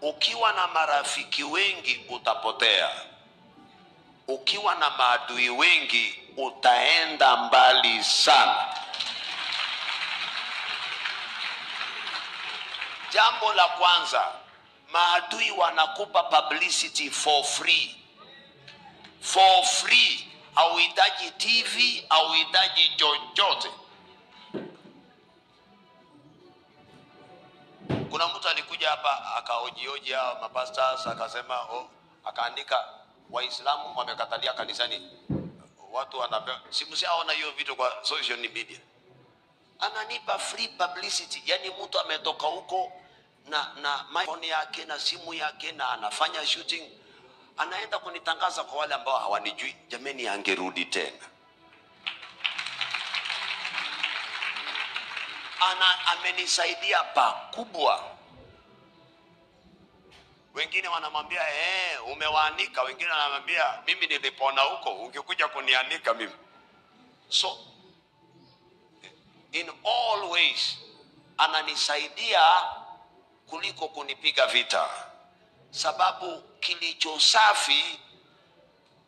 Ukiwa na marafiki wengi utapotea. Ukiwa na maadui wengi utaenda mbali sana. Jambo la kwanza, maadui wanakupa publicity for free. For free. Hauhitaji TV, hauhitaji chochote. Kuna mtu alikuja hapa akahoji hao mapastors akasema akaandika Waislamu wamekatalia kanisani. Watu wanapewa simu siaona hiyo vitu kwa social media. Ananipa free publicity. Yani mtu ametoka huko na phone yake na simu yake na anafanya shooting, anaenda kunitangaza kwa wale ambao hawanijui. Jameni, angerudi tena. Amenisaidia pakubwa. Wengine wanamwambia umewaanika, wengine wanamwambia mimi nilipona huko, ungekuja kunianika mimi. So in all ways ananisaidia kuliko kunipiga vita, sababu kilicho safi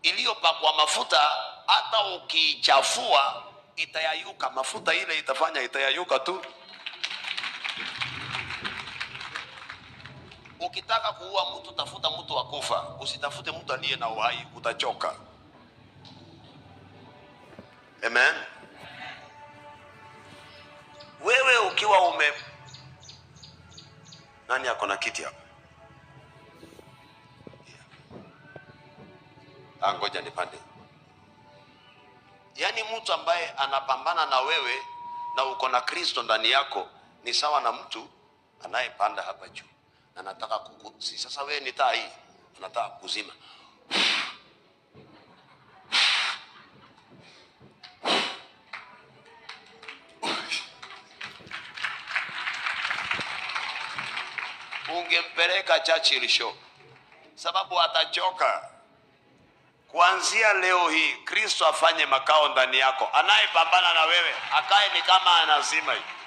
iliyopakwa mafuta hata ukichafua itayayuka. Mafuta ile itafanya itayayuka tu. Ukitaka kuua mtu, tafuta mtu wa kufa, usitafute mtu aliye na uhai, utachoka. Amen. Wewe ukiwa nani yako na kiti hapa? Ngoja nipande. Yani mtu ambaye anapambana na wewe na uko na Kristo ndani yako ni sawa na mtu anayepanda hapa juu na anataka kukusi. Sasa wewe ni taa hii, anataka kuzima. Ungempeleka Churchill show, sababu atachoka. Kuanzia leo hii Kristo afanye makao ndani yako. Anayepambana na wewe akae ni kama anazima hivi.